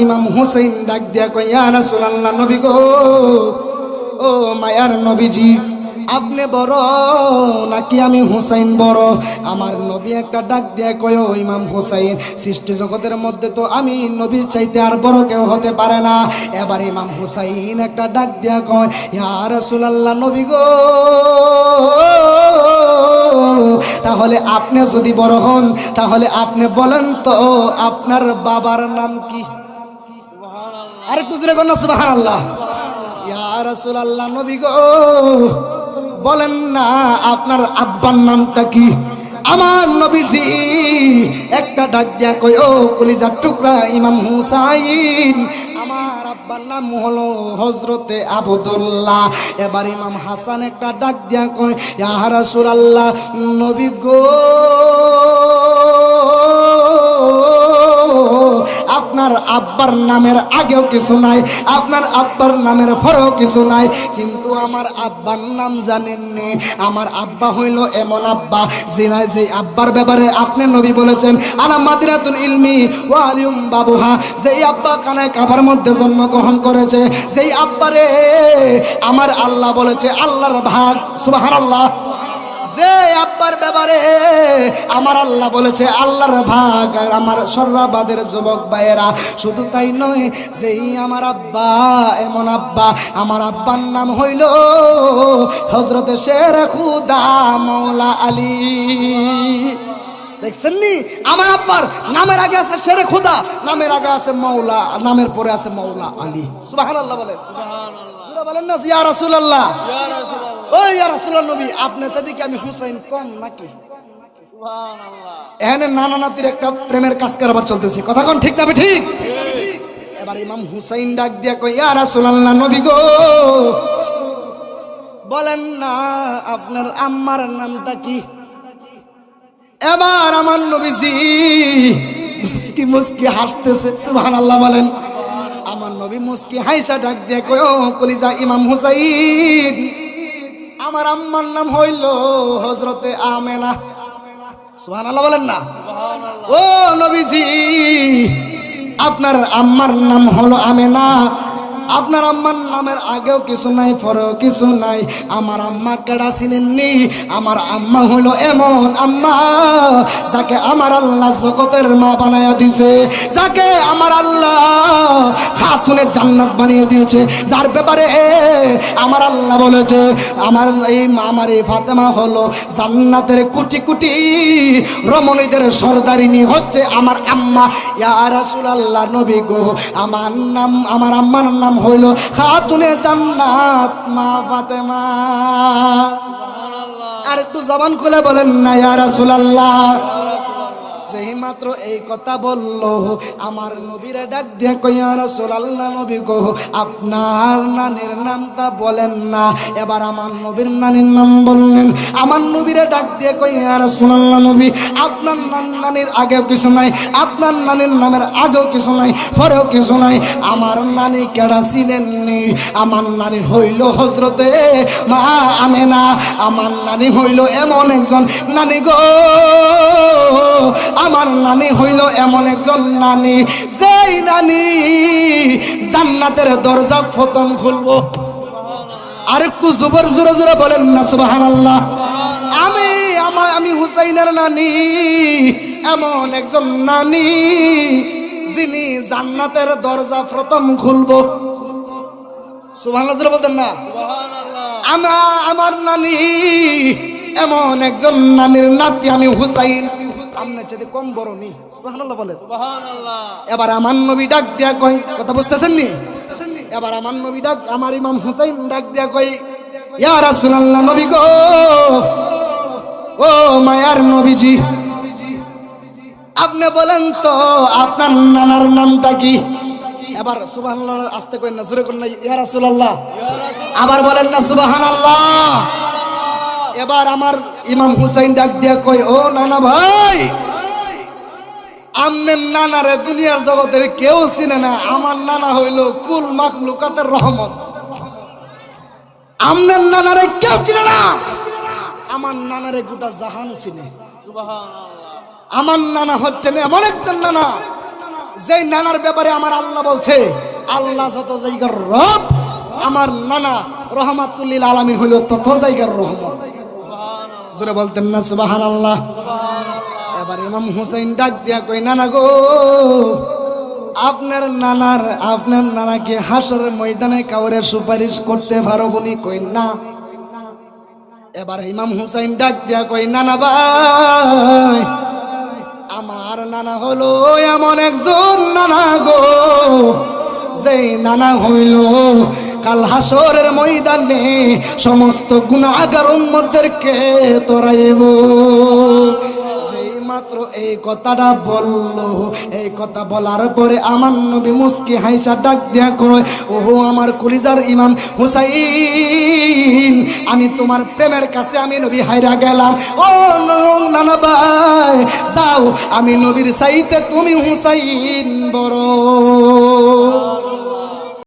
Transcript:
ইমাম হুসাইন ডাক দিয়া কই, ইয়া রাসূলুল্লাহ, নবী গো, ও মায়ার নবীজি, আপনি বড় নাকি আমি হুসাইন বড়? আমার নবী একটা ডাক দিয়া কয়, ও ইমাম হুসাইন, সৃষ্টি জগতের মধ্যে তো আমি নবীর চাইতে আর বড় কেউ হতে পারে না। এবার ইমাম হুসাইন একটা ডাক দিয়া কয়, ইয়া রাসূলুল্লাহ, নবী গো, তাহলে আপনি যদি বড় হন তাহলে আপনি বলেন তো আপনার বাবার নাম কি? আরেকটু জোরে বলেন না সুবহানাল্লাহ। ইয়া রাসূলুল্লাহ, নবী গো, বলেন না আপনার আব্বার নামটা কি? আমার নবীজি একটা ডাক দিয়া কই, ও কলিজার টুকরা ইমাম হুসাইন, আমার আব্বার নাম হলো হযরতে আব্দুল্লাহ। এবার ইমাম হাসান একটা ডাক দিয়া কই, ইয়া রাসূলুল্লাহ, নবী গো, আপনার আব্বার নামের আগেও কিছু নাই, আপনার আব্বার নামের পরেও কিছু নাই, কিন্তু আমার আব্বার নাম জানেননি? আমার আব্বা হইল এমন আব্বা যে আব্বার ব্যাপারে আপনি নবী বলেছেন, আনা মাদিনাতুল ইলমি ওয়া আলিউম বাবুহা, যেই আব্বা কানায় কাবার মধ্যে জন্মগ্রহণ করেছে, যেই আব্বারে আমার আল্লাহ বলেছে আল্লাহর ভাগ, সুবহানাল্লাহ। যে আব্বার ব্যাপারে আমার আল্লাহ বলেছে আল্লাহর ভাগ, আর আমার সর্বাবাদের যুবক ভাইয়েরা, শুধু তাই নয়, যেই আমার আব্বা এমন আব্বা, আমার আব্বার নাম হইল হযরতে শেরে খুদা মাওলা আলী। দেখছেন নি, আমার আব্বার নামের আগে আছে শেরে খুদা, নামের আগে আছে মাওলা, নামের পরে আছে মাওলা আলী। সুবহানাল্লাহ বলেন, সুবহানাল্লাহ বলেন না ইয়া রাসূলুল্লাহ, ইয়া রাসূলুল্লাহ, ও ইয়া রাসূলুল্লাহ, নবী আপনি সাথে কি আমি হুসাইন কম নাকি? সুবহানাল্লাহ। এখানে নানা নাতির একটা প্রেমের কাজ কারবার চলতেছে, কথা কোন ঠিক না ঠিক? এবার ইমাম হুসাইন ডাক দিয়া কই, ইয়া রাসূলুল্লাহ, নবী গো, বলেন না আপনার আম্মার নামটা কি? এবার আমার নবীজি মুস্কি মুস্কি হাসতেছে, সুবহানাল্লাহ বলেন। আমার নবী মুস্কি হাইসা ডাক দিয়ে কয়, ও কলিজা ইমাম হুসাইন, আমার আম্মার নাম হইল হযরতে আমেনা। সুবহানাল্লাহ বলেন না। ও নবীজি, আপনার আম্মার নাম হলো আমেনা, আপনার আম্মার নামের আগেও কিছু নাই, পরেও কিছু নাই। আমার আম্মা কেডা চিনেননি? আমার আম্মা হইল এমন আম্মা যাকে আমার আল্লাহ জগতের মা বানায়া দিয়েছে, যাকে আমার আল্লাহ খাতুনে জান্নাত বানিয়ে দিয়েছে, যার ব্যাপারে আমার আল্লাহ বলেছে আমার এই মা, আমার এই ফাতেমা হলো জান্নাতের কোটি কোটি রমণীদের সর্দারিনী হচ্ছে আমার আম্মা। ইয়া রাসূলুল্লাহ, নবী গো, আমার নাম, আমার আম্মার নাম হইল খাতুনে জান্নাত মা ফাতেমা। আর একটু জবান খুলে বলেন না ইয়া রাসূলুল্লাহ। যেই মাত্র এই কথা বলল, আমার নবীরে ডাক দিয়ে কই, ইয়া রাসূলুল্লাহ, নবী গো, আপনার নানির নামটা বলেন না। এবার আমার নবীর নানির নাম বললেন। আমার নবীরে ডাক দিয়ে কই, ইয়া রাসূলুল্লাহ, নবী, আপনার নানির আগেও কিছু নাই, আপনার নানির নামের আগেও কিছু নাই, পরেও কিছু নাই। আমার নানি কেডা চিনেননি? আমার নানি হইল হযরতে মা আমেনা। আমার নানি হইল এমন একজন নানি গো, আমার নানি হইল এমন একজন নানি, যেই নানি জান্নাতের দরজা প্রথম খুলবো। আর একটু জোরে জোরে জোরে বলেন না সুবহানাল্লাহ। আমি হুসাইনের নানি এমন একজন নানি যিনি জান্নাতের দরজা প্রথম খুলবো। সুবহানাল্লাহ জোরে বলতেন না? আমার নানি এমন একজন নানির নাতি আমি হুসাইন, আপনার চেয়ে কম বড় নি। সুবহানাল্লাহ বলেন, সুবহানাল্লাহ। এবার আমার নবী ডাক দিয়া কই, কথা বুঝতেছেন নি? এবার আমার নবী ডাক, আমার ইমাম হুসাইন ডাক দিয়া কই, ইয়া রাসূলুল্লাহ, নবী গো, ও মায়ার নবীজি, আপনি বলেন তো আপনার নানার নামটা কি? এবার সুবহানাল্লাহ আস্তে কই না, জোরে করেন না, ইয়া রাসূলুল্লাহ, আবার বলেন না সুবহানাল্লাহ। এবার আমার ইমাম হুসাইন ডাক দিয়া কই, ও নানা ভাই, আমনের নানারে দুনিয়ার জগতের কেউ চিনে না, আমার নানা হইল কুল মাখলুকাতের রহমত। আমনের নানারে কেউ চিনে না, আমার নানারে গোটা জাহান চিনে। সুবহানাল্লাহ। আমার নানা হচ্ছেন এমন একজন নানা যেই নানার ব্যাপারে আমার আল্লাহ বলছে আল্লাহ যত জায়গার রব, আমার নানা রহমাতুল্লিল আলামিন হইল তত জায়গার রহমত। জোরে বলতেন না সুবহানাল্লাহ। এবার ইমাম হুসাইন ডাক দিয়া কই, নানা গো, আপনার নানাকে হাসরের ময়দানে কাউরে সুপারিশ করতে পারবো নি? কই না। এবার ইমাম হুসাইন ডাক দিয়া কই, নানা ভাই, আমার নানা হলো এমন একজন নানা গো, যেই নানা হইল কাল হাসরের ময়দানে সমস্ত গুনাহগার উম্মতদেরকে তোরাইব। যেই মাত্র এই কথাটা বললো, এই কথা বলার পরে আমার নবী মুস্কি হাইসা ডাক দিয়া কয়, ওহো আমার কলিজার ইমাম হুসাইন, আমি তোমার প্রেমের কাছে আমি নবী হাইরা গেলাম। ও নানা ভাই, যাও, আমি নবীর চাইতে তুমি হুসাইন বড়।